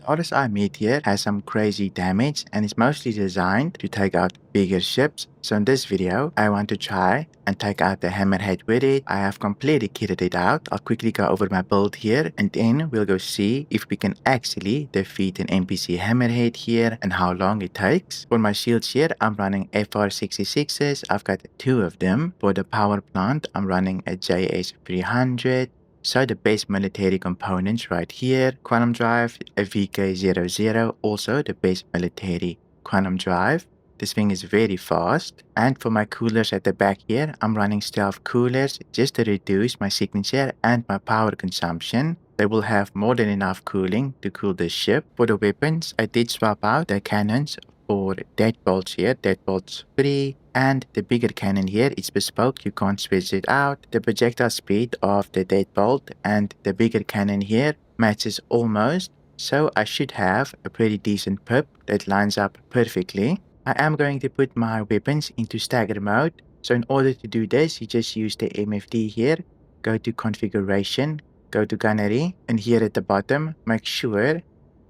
RSI Meteor has some crazy damage and is mostly designed to take out bigger ships. So in this video, I want to try and take out the Hammerhead with it. I have completely kitted it out. I'll quickly go over my build here and then we'll go see if we can actually defeat an NPC Hammerhead here and how long it takes. For my shields here, I'm running FR66s. I've got 2 of them. For the power plant, I'm running a JS300. So the base military components right here, quantum drive, a VK00, also the base military quantum drive. This thing is very fast. And for my coolers at the back here, I'm running stealth coolers just to reduce my signature and my power consumption. They will have more than enough cooling to cool the ship. For the weapons, I did swap out the cannons for deadbolts here, deadbolts 3, and the bigger cannon here is bespoke, you can't switch it out. The projectile speed of the deadbolt and the bigger cannon here matches almost, so I should have a pretty decent pip that lines up perfectly. I am going to put my weapons into stagger mode, so in order to do this, you just use the MFD here, go to configuration, go to gunnery, and here at the bottom, make sure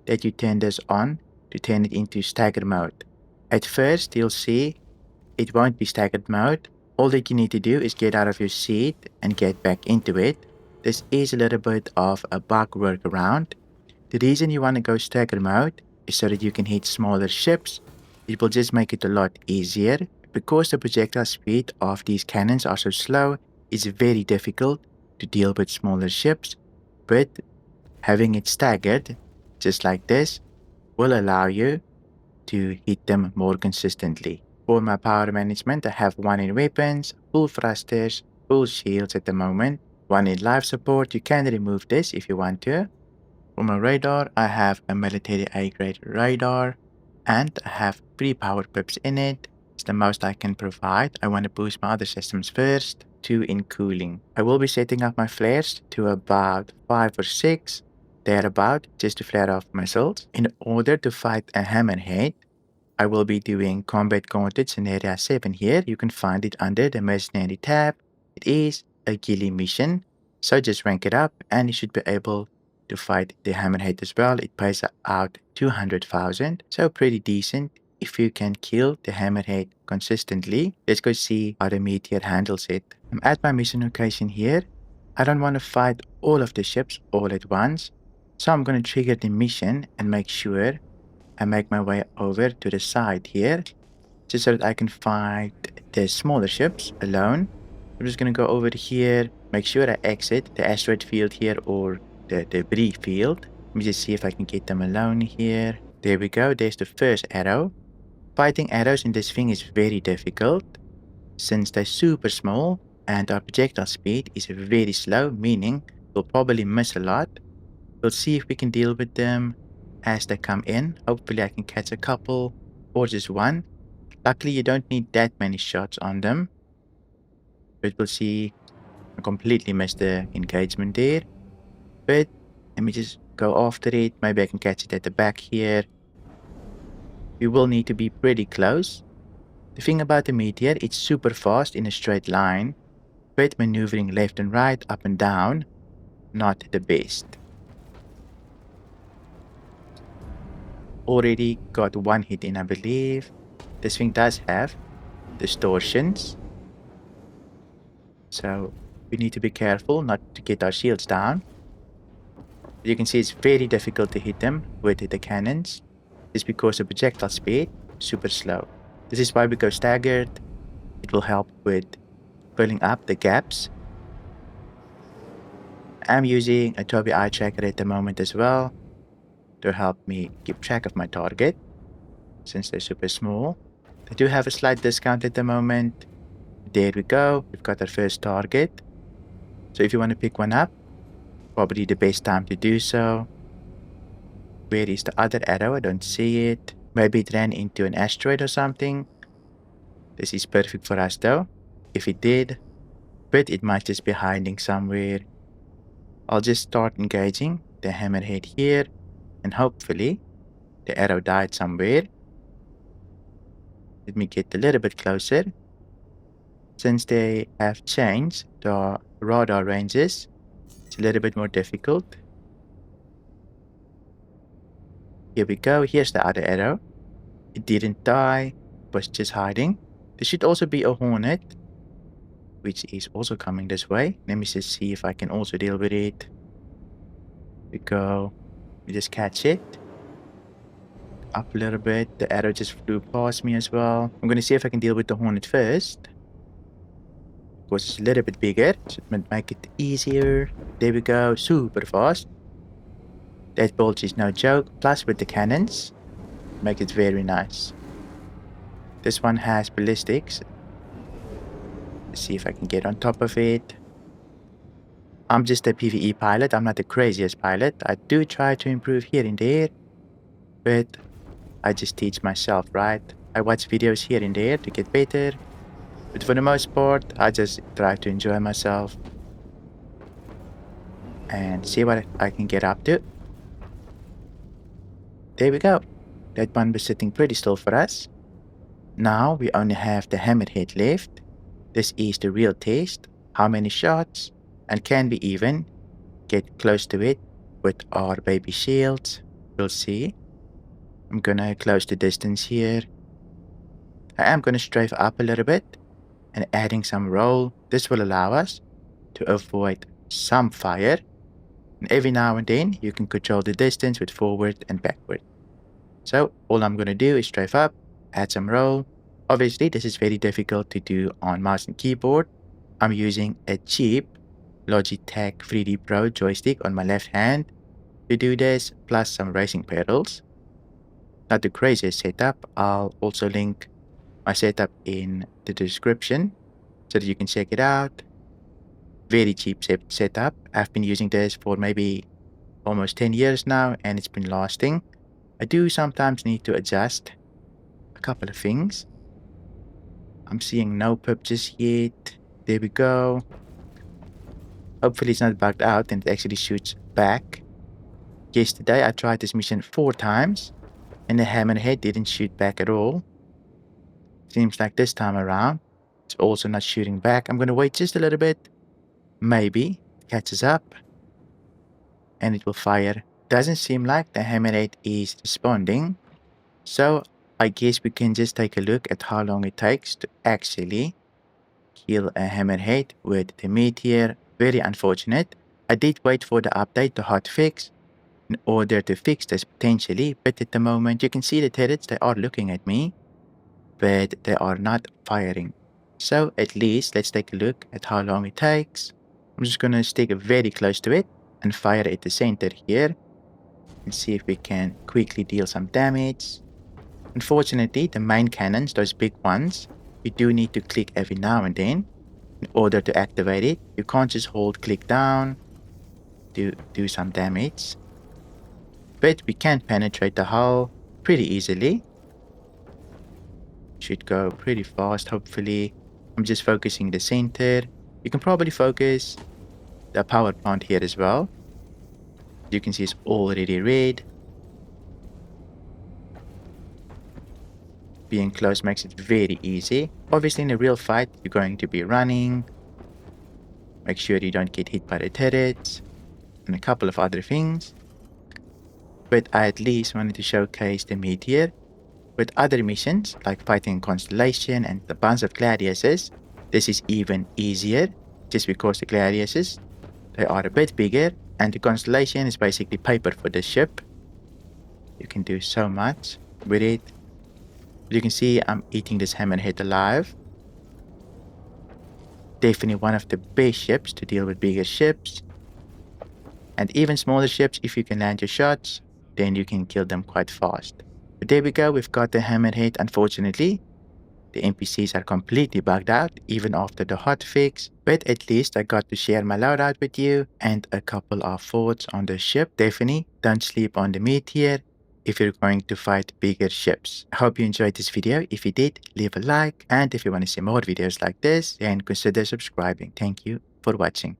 that you turn this on to turn it into stagger mode. At first, you'll see it won't be staggered mode. All that you need to do is get out of your seat and get back into it. This is a little bit of a bug workaround. The reason you want to go stagger mode is so that you can hit smaller ships. It will just make it a lot easier. Because the projectile speed of these cannons are so slow, it's very difficult to deal with smaller ships. But having it staggered, just like this, will allow you to hit them more consistently. For my power management, I have 1 in weapons, full thrusters, full shields at the moment, 1 in life support. You can remove this if you want to. For my radar, I have a military A-grade radar and I have 3 power pips in it. It's the most I can provide. I want to boost my other systems first. 2 in cooling. I will be setting up my flares to about 5 or 6. Thereabout, just to flare off missiles. In order to fight a Hammerhead, I will be doing combat gauntlets in area 7 here. You can find it under the mercenary tab. It is a ghillie mission, so just rank it up and you should be able to fight the Hammerhead as well. It pays out 200,000, so pretty decent if you can kill the Hammerhead consistently. Let's go see how the Meteor handles it. I'm at my mission location here. I don't want to fight all of the ships all at once. So I'm going to trigger the mission and make sure I make my way over to the side here, just so that I can fight the smaller ships alone. I'm just going to go over here, make sure I exit the asteroid field here or the debris field. Let me just see if I can get them alone here. There we go, there's the first arrow. Fighting arrows in this thing is very difficult, since they're super small and our projectile speed is very slow, meaning we'll probably miss a lot. We'll see if we can deal with them as they come in. Hopefully I can catch a couple or just 1. Luckily you don't need that many shots on them. But we'll see. I completely missed the engagement there. But let me just go after it. Maybe I can catch it at the back here. We will need to be pretty close. The thing about the Meteor, it's super fast in a straight line. But maneuvering left and right, up and down, not the best. Already got 1 hit in, I believe. This thing does have distortions, so we need to be careful not to get our shields down. You can see it's very difficult to hit them with the cannons. It's because the projectile speed is super slow. This is why we go staggered. It will help with filling up the gaps. I'm using a Tobii eye tracker at the moment as well to help me keep track of my target, since they're super small. They do have a slight discount at the moment. There we go, we've got our first target. So if you want to pick one up, probably the best time to do so. Where is the other arrow? I don't see it. Maybe it ran into an asteroid or something. This is perfect for us though, if it did, but it might just be hiding somewhere. I'll just start engaging the Hammerhead here, and hopefully the arrow died somewhere. Let me get a little bit closer. Since they have changed the radar ranges, it's a little bit more difficult. Here we go. Here's the other arrow. It didn't die. It was just hiding. There should also be a Hornet, which is also coming this way. Let me just see if I can also deal with it. Here we go. We just catch it. Up a little bit. The arrow just flew past me as well. I'm going to see if I can deal with the Hornet first. Of course, it's a little bit bigger, so it might make it easier. There we go. Super fast. That bolt is no joke. Plus with the cannons, make it very nice. This one has ballistics. Let's see if I can get on top of it. I'm just a PvE pilot. I'm not the craziest pilot. I do try to improve here and there, but I just teach myself, right? I watch videos here and there to get better, but for the most part, I just try to enjoy myself and see what I can get up to. There we go. That one was sitting pretty still for us. Now we only have the Hammerhead left. This is the real test. How many shots? And can we even get close to it with our baby shields? We'll see. I'm gonna close the distance here. I am gonna strafe up a little bit and adding some roll. This will allow us to avoid some fire. And every now and then you can control the distance with forward and backward. So all I'm gonna do is strafe up, add some roll. Obviously this is very difficult to do on mouse and keyboard. I'm using a cheap Logitech 3D Pro joystick on my left hand to do this, plus some racing pedals. Not the craziest setup. I'll also link my setup in the description so that you can check it out. Very cheap setup. I've been using this for maybe almost 10 years now and it's been lasting. I do sometimes need to adjust a couple of things. I'm seeing no pip just yet. There we go. Hopefully it's not bugged out and it actually shoots back. Yesterday I tried this mission 4 times and the Hammerhead didn't shoot back at all. Seems like this time around it's also not shooting back. I'm going to wait just a little bit. Maybe it catches up and it will fire. Doesn't seem like the Hammerhead is responding. So I guess we can just take a look at how long it takes to actually kill a Hammerhead with the Meteor. Very unfortunate. I did wait for the update to hotfix in order to fix this potentially, but at the moment you can see the turrets, they are looking at me, but they are not firing. So at least let's take a look at how long it takes. I'm just gonna stick very close to it and fire at the center here and see if we can quickly deal some damage. Unfortunately, the main cannons, those big ones, you do need to click every now and then in order to activate it. You can't just hold click down to do some damage. But we can penetrate the hull pretty easily. Should go pretty fast, hopefully. I'm just focusing the center. You can probably focus the power plant here as well. You can see it's already red. Being close makes it very easy. Obviously in a real fight you're going to be running. Make sure you don't get hit by the turrets and a couple of other things. But I at least wanted to showcase the Meteor. With other missions like fighting Constellation and a bunch of Gladiuses, this is even easier just because the Gladiuses, they are a bit bigger and the Constellation is basically paper for the ship. You can do so much with it. You can see I'm eating this Hammerhead alive. Definitely one of the best ships to deal with bigger ships. And even smaller ships, if you can land your shots, then you can kill them quite fast. But there we go, we've got the Hammerhead. Unfortunately, the NPCs are completely bugged out even after the hotfix. But at least I got to share my loadout with you and a couple of thoughts on the ship. Definitely don't sleep on the Meteor if you're going to fight bigger ships. I hope you enjoyed this video. If you did, leave a like. And if you want to see more videos like this, then consider subscribing. Thank you for watching.